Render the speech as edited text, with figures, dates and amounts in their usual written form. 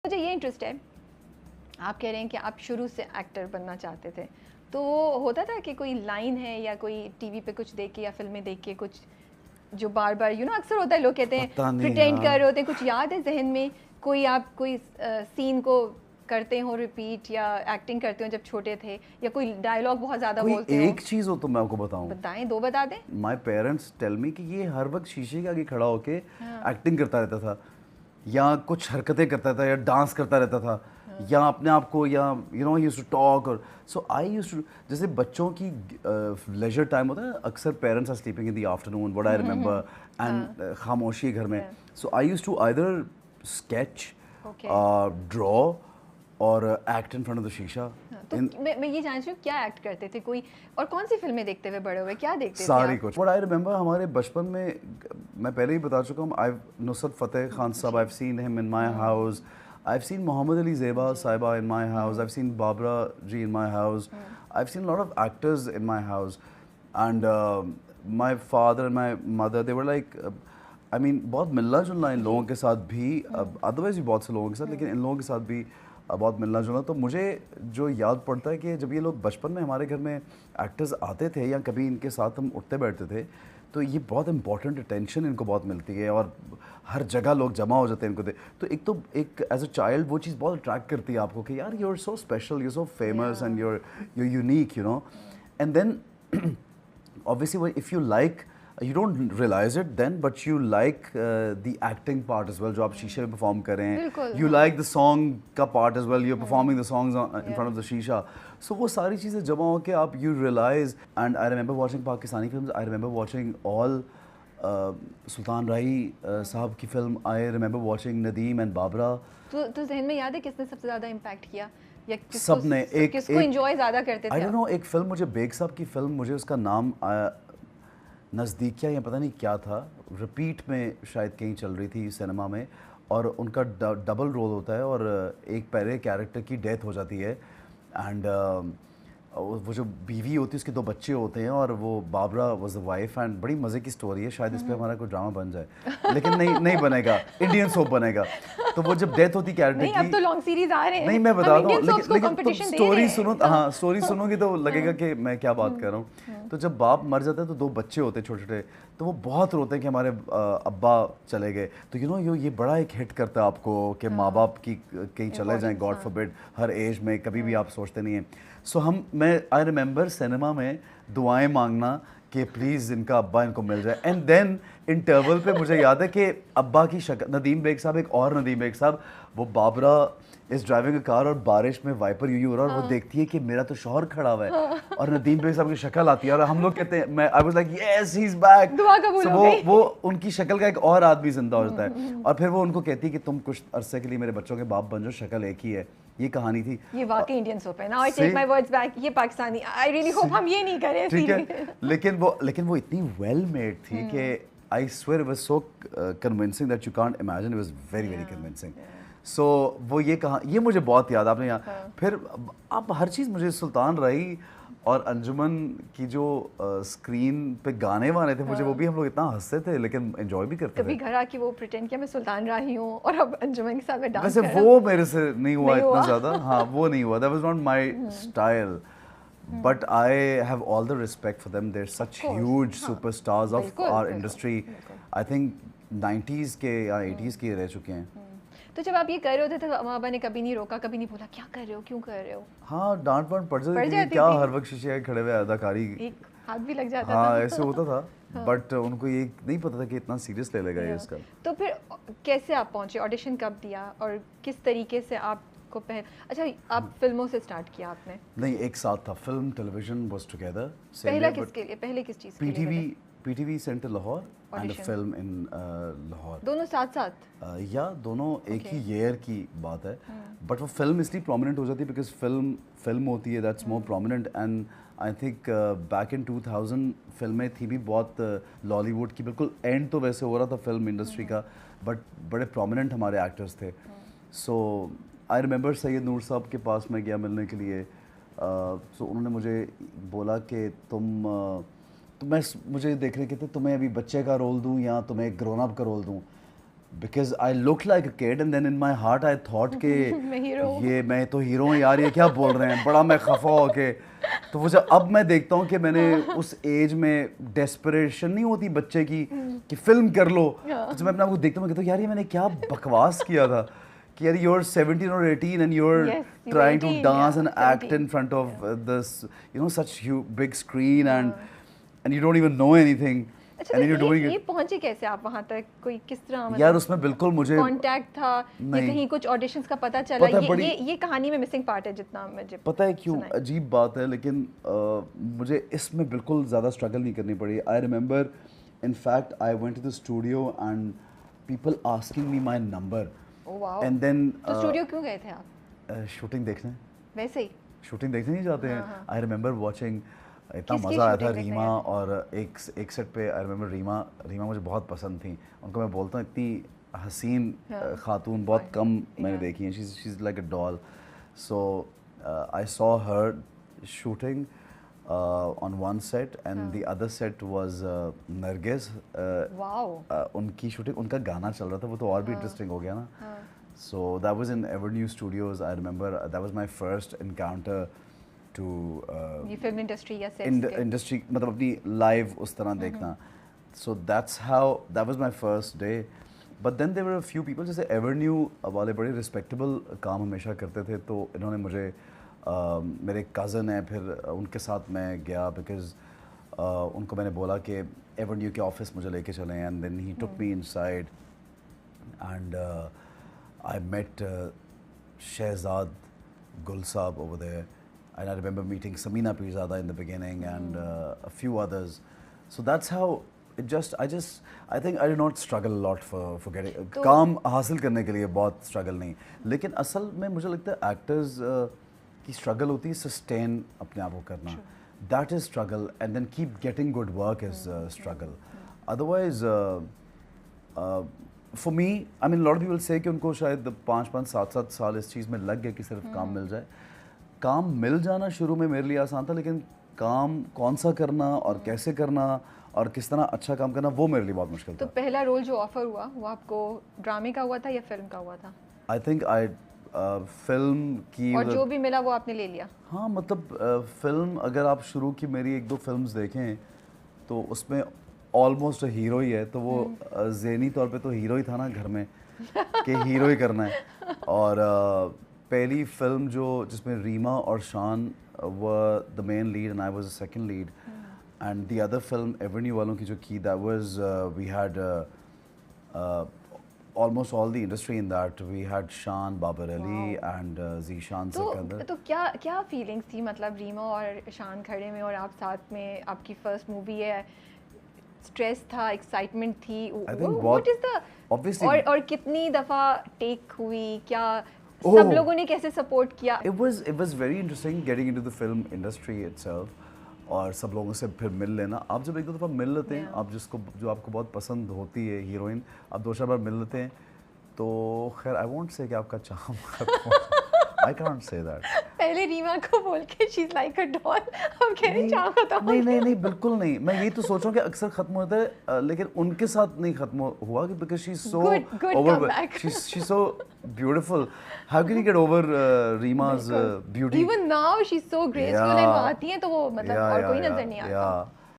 मुझे ये इंटरेस्ट है, आप कह रहे हैं कि आप शुरू से एक्टर बनना चाहते थे, तो होता था कि कोई लाइन है या कोई टीवी पे कुछ देख के या फिल्में देख के कुछ जो बार बार अक्सर होता है, लोग कहते हैं पता नहीं प्रिटेंड कर यार। रहे होते हैं, कुछ याद है जहन में कोई आप कोई सीन को करते हो रिपीट या एक्टिंग करते हो जब छोटे थे, या कोई डायलॉग बहुत ज़्यादा कोई बोलते हो? एक चीज हो तो मैं आपको बताऊं। बताएं, दो बता दें। माय पेरेंट्स टेल मी कि ये हर वक्त शीशे के आगे खड़ा होके हाँ। एक्टिंग करता रहता था, या कुछ हरकतें करता था, या डांस करता रहता था, या अपने आप को, या ही यूज्ड टू टॉक। और सो आई यूज्ड टू, जैसे बच्चों की लेजर टाइम होता है, अक्सर parents are sleeping in the afternoon, what I remember, and खामोशी है घर में। So I used to either sketch, okay. Draw और act in front of the शीशा। तो मैं ये जान रही हूँ, क्या एक्ट करते थे कोई, और कौन सी फिल्में देखते हुए बड़े हुए, क्या देखते थे सारी आप? कुछ। बट आई रिमेंबर हमारे बचपन में, मैं पहले ही बता चुका हूँ, आई Nusrat Fateh Khan Sahab, I have seen him in my house, I have seen Mohammad Ali Zeba Sahiba in my house, I have seen Babra ji in my house, I have seen lot of actors in my house, and my father and my mother they were like, I mean बहुत मिलना जुलना इन लोगों के साथ भी, otherwise भी बहुत से लोगों के साथ, लेकिन इन लोगों के साथ भी बहुत मिलना जुलना। तो मुझे जो याद पड़ता है कि जब ये लोग बचपन में हमारे घर में एक्टर्स आते थे, या कभी इनके साथ हम उठते बैठते थे, तो ये बहुत इंपॉर्टेंट अटेंशन इनको बहुत मिलती है, और हर जगह लोग जमा हो जाते हैं इनको तो एक एज अ चाइल्ड वो चीज़ बहुत अट्रैक्ट करती है आपको कि यार you are so special, you are so famous, and you are unique, and then obviously if you like, you don't realize it then, but you like the acting part as well, जो आप शीशे में perform कर रहे हैं, बिल्कुल, you हाँ। like the song का part as well, you're performing the songs in front of the शीशा, so वो सारी चीज़ें जमा होके आप you realize, and I remember watching Pakistani films, I remember watching all सुल्तान राही साहब की फिल्म, I remember watching Nadeem and Babra. तो जहन में याद है किसने सबसे ज़्यादा इम्पैक्ट किया, या सबने किसको एंजॉय ज़्यादा करते थे आई डोंट आप? नो, एक फिल्म मुझे बेग साहब की फिल्म, मुझे उसका नाम नज़दीकिया या पता नहीं क्या था, रिपीट में शायद कहीं चल रही थी सिनेमा में, और उनका डबल रोल होता है, और एक पहले कैरेक्टर की डेथ हो जाती है, एंड वो जो बीवी होती है उसके दो बच्चे होते हैं, और वो Babra was the wife, and बड़ी मज़े की स्टोरी है, शायद इस पे हमारा कोई ड्रामा बन जाए, लेकिन नहीं बनेगा, इंडियन सोप बनेगा। तो वो जब डेथ होती कैरेक्टर नहीं, की, अब तो लॉन्ग सीरीज आ रहे हैं, नहीं मैं बता रहा हूँ, लेकिन तुम तुम स्टोरी सुनो, हाँ स्टोरी सुनोगी तो लगेगा कि मैं क्या बात कर रहा हूँ। तो जब बाप मर जाता है तो दो बच्चे होते हैं छोटे छोटे, तो वो बहुत रोते हैं कि हमारे अब्बा चले गए। तो ये बड़ा एक हिट करता है आपको कि माँ बाप की कहीं चले जाएं, गॉड फॉरबिड, हर एज में कभी भी आप सोचते नहीं हैं। सो मैं आई रिमेंबर सिनेमा में दुआएं मांगना कि प्लीज़ इनका अब्बा इनको मिल जाए, एंड देन इंटरवल पे मुझे याद है कि अब्बा की शक्ल, नदीम बेग साहब, एक और नदीम बेग साहब, वो बाबरा इस ड्राइविंग अ कार और बारिश में वाइपर यूं हो रहा है, और वो देखती है कि मेरा तो शौहर खड़ा हुआ है, और नदीम बेग साहब की शक्ल आती है, और हम लोग कहते हैं, मैं I was like yes he is back, दुआ कबूल हो गई। वो उनकी शक्ल का एक और आदमी जिंदा हो जाता है, और फिर वो उनको कहती है कि तुम कुछ अरसे के लिए मेरे बच्चों के बाप बन जाओ, शक्ल एक ही है। ये कहानी थी। ये वाकई इंडियन सोप है ना, I take my words back, ये पाकिस्तानी, आई रियली होप हम ये नहीं करें। ठीक है, लेकिन वो इतनी वेल मेड थी कि I swear it was so convincing that you can't imagine, it was very convincing. So वो ये मुझे बहुत याद, आपने यहाँ फिर आप हर चीज़, मुझे सुल्तान राही और अंजुमन की जो स्क्रीन पे गाने वाने थे, मुझे वो भी हम लोग इतना हंसते थे, लेकिन एंजॉय भी करते कभी थे। घर आके वो प्रिटेंड किया मैं सुल्तान राही हूँ और अब अंजुमन के साथ मैं डांस वैसे कर रहा वो मेरे से नहीं हुआ नहीं इतना हुआ। ज़्यादा, हाँ वो नहीं हुआ, that was not my style, but I have all the respect for them, they are such huge superstars of बिल्कुल, आवर बिल्कुल, इंडस्ट्री। बिल्कुल। आई थिंक 90s के या 80s के रह चुके हैं। तो जब आप ये कर रहे होते थे तो माँ बाप ने कभी नहीं रोका, कभी नहीं बोला क्या कर रहे हो, क्यों कर रहे हो? हाँ डांट वांट पड़ पड़ जाती थी, जाती क्या थी। हर वक्त शीशे आगे खड़े हुए अदाकारी, एक हाथ भी लग जाता हाँ था। ऐसे होता था, बट उनको ये नहीं पता था कि इतना सीरियस ले लेगा ये इसका। तो फिर कैसे आप पहुंचे, ऑडिशन कब दिया, और किस तरीके से आपको अच्छा आप फिल्मों से स्टार्ट किया आपने? नहीं, एक साथ था, फिल्म टेलीविजन वाज टुगेदर। पहला किसके लिए, पहले किस चीज़ के लिए? PTV centre Lahore and a Audition. Film in Lahore. दोनों साथ साथ? या दोनों एक ही Okay. ईयर की बात है, बट वो फिल्म इसलिए प्रोमिनेंट हो जाती है बिकॉज फिल्म होती है, that's more prominent, and I think back in 2000 फिल्में थी भी बहुत लॉलीवुड की, बिल्कुल एंड तो वैसे हो रहा था फिल्म इंडस्ट्री का, बट बड़े प्रोमिनेंट हमारे एक्टर्स थे। सो आई रिमेंबर सैयद नूर साहब के पास मैं गया मिलने के लिए, सो उन्होंने मुझे बोला कि तो मुझे देखने के थे, तुम्हें अभी बच्चे का रोल दूं या तुम्हें ग्रोन अप का रोल दूं। because I looked like a kid and then in my heart I thought कि मैं hero हूँ। ये मैं तो हीरो हूँ यार, ये क्या बोल रहे हैं, बड़ा मैं खफा हो के। तो वो जब अब मैं देखता हूँ कि मैंने उस एज में डेस्परेशन नहीं होती बच्चे की कि फिल्म कर लो, तो जब मैं अपने आप को देखता हूँ मैं कहता हूँ यार ये मैंने क्या बकवास किया था कि यार you're 17 or 18 and you're Yes, you were trying to 18, dance yeah, and act 17. in front of this such huge big screen and you don't even know anything. अच्छा And तो then you're doing ये it. पहुंचे कैसे आप वहां तक, कोई किस तरह यार उसमें बिल्कुल मुझे कांटेक्ट था या नहीं। कहीं कुछ ऑडिशंस का पता चला? पता है, बड़ी- ये कहानी में मिसिंग पार्ट है जितना मुझे पता है क्यों सुना है। अजीब बात है, लेकिन मुझे इसमें बिल्कुल ज़्यादा स्ट्रगल नहीं करनी पड़ी। I remember in fact I went to the studio and people asking me my number oh wow. And then तो स्टूडियो क्यों गए थे आप? शूटिंग देखने वैसे ही? शूटिंग देखने नहीं जाते हैं। हाँ। आई रिमेंबर वॉचिंग, इतना किसकी मज़ा आया था। shooting देखने रीमा गए थे? और एक सेट पे आई रिमेंबर रीमा मुझे बहुत पसंद थी। उनको मैं बोलता हूँ इतनी हसीन हाँ। खातून बहुत कम मैंने Yeah. देखी हैं। She is like a doll. So I saw her shooting on one set and the other set was Nargis. Wow. उनकी शूटिंग, उनका गाना चल रहा था, वो तो और भी इंटरेस्टिंग हो गया ना। So that was in Avenue Studios. I remember that was my first encounter to ये फिल्म इंडस्ट्री या in सेट्स the के? industry, मतलब अपनी live उस तरह देखना। So that was my first day. But then there were a few people, जैसे Avenue वाले बड़े respectable काम हमेशा करते थे, तो इन्होंने मुझे मेरे कज़न है, फिर उनके साथ मैं गया बिकॉज उनको मैंने बोला कि Avenue के ऑफिस मुझे लेके चलें, and then he took me inside and I met Shehzad Gul Saab over there, and I remember meeting Samina Pirzada in the beginning and a few others. So that's how I think I did not struggle a lot for getting काम हासिल करने के लिए बहुत struggle नहीं, लेकिन असल में मुझे लगता है actors की struggle होती है sustain अपने आप को करना, that is struggle, and then keep getting good work is struggle. Otherwise for me, I mean, a lot of people say कि उनको शायद 5-7 साल इस चीज़ में लग गए कि सिर्फ काम मिल जाए। काम मिल जाना शुरू में मेरे लिए आसान था, लेकिन काम कौन सा करना और कैसे करना और किस तरह अच्छा काम करना, वो मेरे लिए बहुत मुश्किल तो था। पहला रोल जो ऑफर हुआ वो आपको ड्रामे का हुआ था या फिल्म का हुआ था? आई थिंक फिल्म की और जो भी मिला वो आपने ले लिया? हाँ, मतलब फिल्म अगर आप शुरू की मेरी 1-2 फिल्म्स देखें तो उसमें ऑलमोस्ट हीरो ही है, तो वो ज़हनी तौर पे तो हीरो ही था ना घर में कि हीरो ही करना है। और पहली फिल्म जिसमें रीमा और Shaan were the main lead and I was the second lead, and the other film Evernew वालों की जो की, that was we had almost all the industry in that. We had Shan, Babar Ali and Zishan Sikandar. तो क्या feelings थी, मतलब रीमा और शान खड़े में और आप साथ में, आपकी फर्स्ट मूवी है, स्ट्रेस था, एक्साइटमेंट थी? I think what is the obviously और कितनी दफ़ा टेक हुई, क्या सब लोगों ने कैसे सपोर्ट किया? it was very interesting getting into the film industry itself, और सब लोगों से फिर मिल लेना। आप जब 1-2 दफ़ा मिल लेते हैं, आप जो आपको बहुत पसंद होती है हीरोइन, आप 2-4 बार मिल लेते हैं, तो खैर आई वोंट से कि आपका चार्म खत्म, आई कांट से दैट। पहले रीमा को बोल के she is like a doll, अब कह रही चार्म खत्म हो गया। नहीं बिल्कुल नहीं। मैं यही तो सोच रहा हूँ कि अक्सर खत्म होता है, लेकिन उनके साथ नहीं खत्म हुआ कि because she is so Good over, comeback. She so beautiful. How can you get over रीमा's beauty? Even now she is so graceful, and वो आती हैं तो वो मतलब और कोई नजर नहीं आता। Yeah.